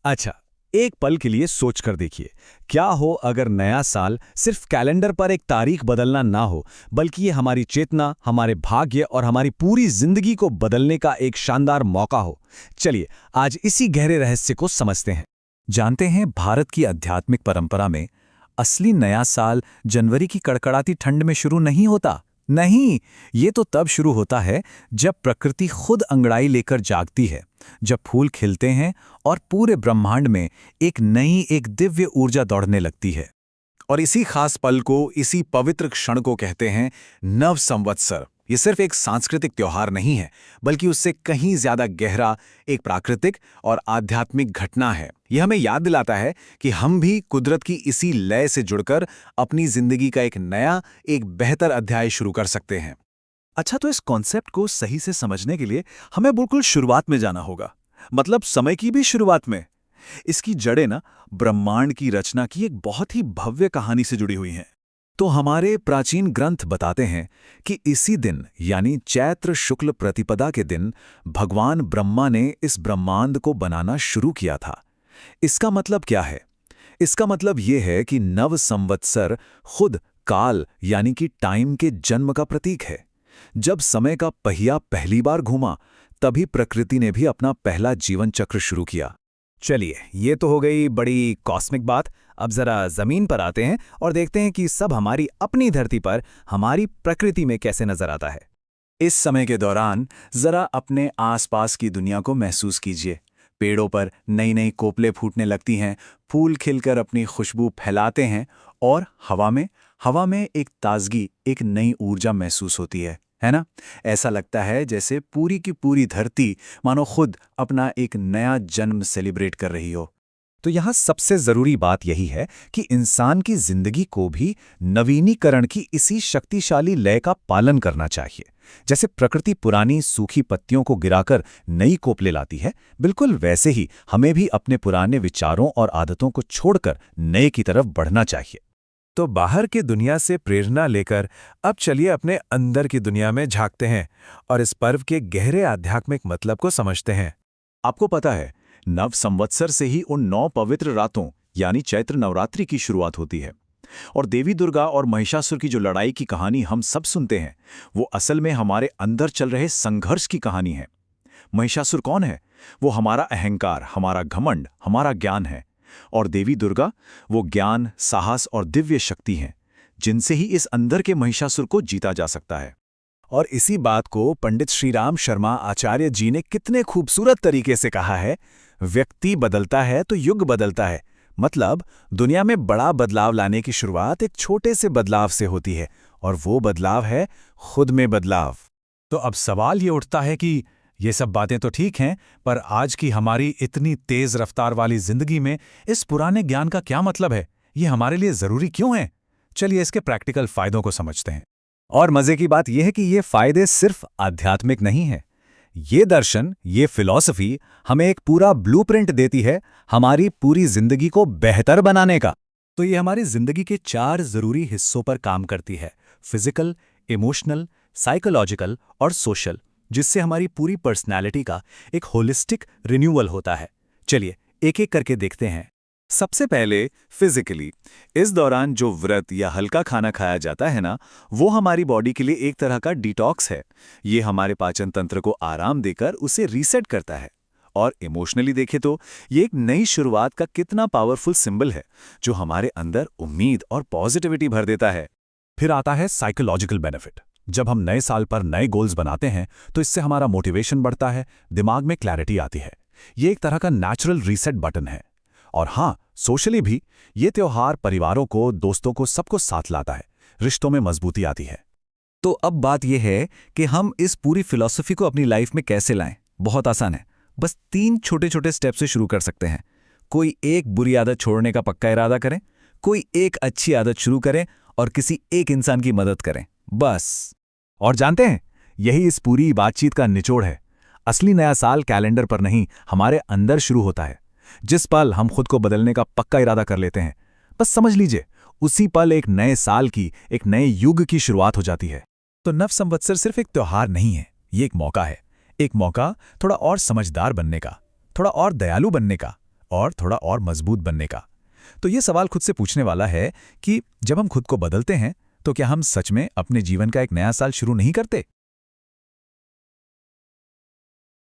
अच्छा, एक पल के लिए सोच कर देखिए, क्या हो अगर नया साल सिर्फ कैलेंडर पर एक तारीख बदलना ना हो, बल्कि ये हमारी चेतना, हमारे भाग्य और हमारी पूरी जिंदगी को बदलने का एक शानदार मौका हो। चलिए, आज इसी गहरे रहस्य को समझते हैं। जानते हैं, भारत की आध्यात्मिक परंपरा में असली नया साल जनवरी की कड़कड़ाती ठंड में शुरू नहीं होता। नहीं, ये तो तब शुरू होता है जब प्रकृति खुद अंगड़ाई लेकर जागती है, जब फूल खिलते हैं और पूरे ब्रह्मांड में एक दिव्य ऊर्जा दौड़ने लगती है। और इसी खास पल को, इसी पवित्र क्षण को कहते हैं नव संवत्सर। ये सिर्फ एक सांस्कृतिक त्योहार नहीं है, बल्कि उससे कहीं ज्यादा गहरा एक प्राकृतिक और आध्यात्मिक घटना है। यह हमें याद दिलाता है कि हम भी कुदरत की इसी लय से जुड़कर अपनी जिंदगी का एक नया, एक बेहतर अध्याय शुरू कर सकते हैं। अच्छा, तो इस कॉन्सेप्ट को सही से समझने के लिए हमें बिल्कुल शुरुआत में जाना होगा, मतलब समय की भी शुरुआत में। इसकी जड़ें ना ब्रह्मांड की रचना की एक बहुत ही भव्य कहानी से जुड़ी हुई हैं। तो हमारे प्राचीन ग्रंथ बताते हैं कि इसी दिन, यानी चैत्र शुक्ल प्रतिपदा के दिन, भगवान ब्रह्मा ने इस ब्रह्मांड को बनाना शुरू किया था। इसका मतलब क्या है? इसका मतलब ये है कि नव संवत्सर खुद काल, यानी कि टाइम के जन्म का प्रतीक है। जब समय का पहिया पहली बार घूमा, तभी प्रकृति ने भी अपना पहला जीवन चक्र शुरू किया। चलिए, ये तो हो गई बड़ी कॉस्मिक बात। अब जरा जमीन पर आते हैं और देखते हैं कि सब हमारी अपनी धरती पर, हमारी प्रकृति में कैसे नजर आता है। इस समय के दौरान जरा अपने आसपास की दुनिया को महसूस कीजिए। पेड़ों पर नई नई कोपलें फूटने लगती हैं, फूल खिलकर अपनी खुशबू फैलाते हैं और हवा में एक ताजगी, एक नई ऊर्जा महसूस होती है ना? ऐसा लगता है जैसे पूरी की पूरी धरती मानो खुद अपना एक नया जन्म सेलिब्रेट कर रही हो। तो यहाँ सबसे जरूरी बात यही है कि इंसान की जिंदगी को भी नवीनीकरण की इसी शक्तिशाली लय का पालन करना चाहिए। जैसे प्रकृति पुरानी सूखी पत्तियों को गिराकर नई कोपले लाती है, बिल्कुल वैसे ही हमें भी अपने पुराने विचारों और आदतों को छोड़कर नए की तरफ बढ़ना चाहिए। तो बाहर की दुनिया से प्रेरणा लेकर अब चलिए अपने अंदर की दुनिया में झांकते हैं और इस पर्व के गहरे आध्यात्मिक मतलब को समझते हैं। आपको पता है, नव संवत्सर से ही उन 9 पवित्र रातों यानी चैत्र नवरात्रि की शुरुआत होती है। और देवी दुर्गा और महिषासुर की जो लड़ाई की कहानी हम सब सुनते हैं, वो असल में हमारे अंदर चल रहे संघर्ष की कहानी है। महिषासुर कौन है? वो हमारा अहंकार, हमारा घमंड, हमारा ज्ञान है। और देवी दुर्गा वो ज्ञान, साहस और दिव्य शक्ति हैं, जिनसे ही इस अंदर के महिषासुर को जीता जा सकता है। और इसी बात को पंडित श्रीराम शर्मा आचार्य जी ने कितने खूबसूरत तरीके से कहा है, व्यक्ति बदलता है तो युग बदलता है। मतलब दुनिया में बड़ा बदलाव लाने की शुरुआत एक छोटे से बदलाव से होती है, और वो बदलाव है खुद में बदलाव। तो अब सवाल ये उठता है कि ये सब बातें तो ठीक हैं, पर आज की हमारी इतनी तेज रफ्तार वाली जिंदगी में इस पुराने ज्ञान का क्या मतलब है? ये हमारे लिए जरूरी क्यों है? चलिए इसके प्रैक्टिकल फायदों को समझते हैं। और मजे की बात यह है कि ये फायदे सिर्फ आध्यात्मिक नहीं है। ये दर्शन, ये फिलॉसफी हमें एक पूरा ब्लूप्रिंट देती है हमारी पूरी जिंदगी को बेहतर बनाने का। तो ये हमारी जिंदगी के 4 जरूरी हिस्सों पर काम करती है: फिजिकल, इमोशनल, साइकोलॉजिकल और सोशल, जिससे हमारी पूरी पर्सनैलिटी का एक होलिस्टिक रिन्यूअल होता है। चलिए एक एक करके देखते हैं। सबसे पहले फिजिकली, इस दौरान जो व्रत या हल्का खाना खाया जाता है ना, वो हमारी बॉडी के लिए एक तरह का डिटॉक्स है। ये हमारे पाचन तंत्र को आराम देकर उसे रीसेट करता है। और इमोशनली देखें तो ये एक नई शुरुआत का कितना पावरफुल सिंबल है, जो हमारे अंदर उम्मीद और पॉजिटिविटी भर देता है। फिर आता है साइकोलॉजिकल बेनिफिट। जब हम नए साल पर नए गोल्स बनाते हैं तो इससे हमारा मोटिवेशन बढ़ता है, दिमाग में क्लैरिटी आती है। ये एक तरह का नेचुरल रीसेट बटन है। और हाँ, सोशली भी ये त्योहार परिवारों को, दोस्तों को, सबको साथ लाता है, रिश्तों में मजबूती आती है। तो अब बात यह है कि हम इस पूरी फिलॉसफी को अपनी लाइफ में कैसे लाएं। बहुत आसान है, बस 3 छोटे छोटे स्टेप से शुरू कर सकते हैं। कोई एक बुरी आदत छोड़ने का पक्का इरादा करें, कोई एक अच्छी आदत शुरू करें और किसी एक इंसान की मदद करें, बस। और जानते हैं, यही इस पूरी बातचीत का निचोड़ है। असली नया साल कैलेंडर पर नहीं, हमारे अंदर शुरू होता है। जिस पल हम खुद को बदलने का पक्का इरादा कर लेते हैं, बस समझ लीजिए उसी पल एक नए साल की, एक नए युग की शुरुआत हो जाती है। तो नव संवत्सर सिर्फ एक त्योहार नहीं है, ये एक मौका है। एक मौका थोड़ा और समझदार बनने का, थोड़ा और दयालु बनने का, और थोड़ा और मजबूत बनने का। तो ये सवाल खुद से पूछने वाला है कि जब हम खुद को बदलते हैं तो क्या हम सच में अपने जीवन का एक नया साल शुरू नहीं करते?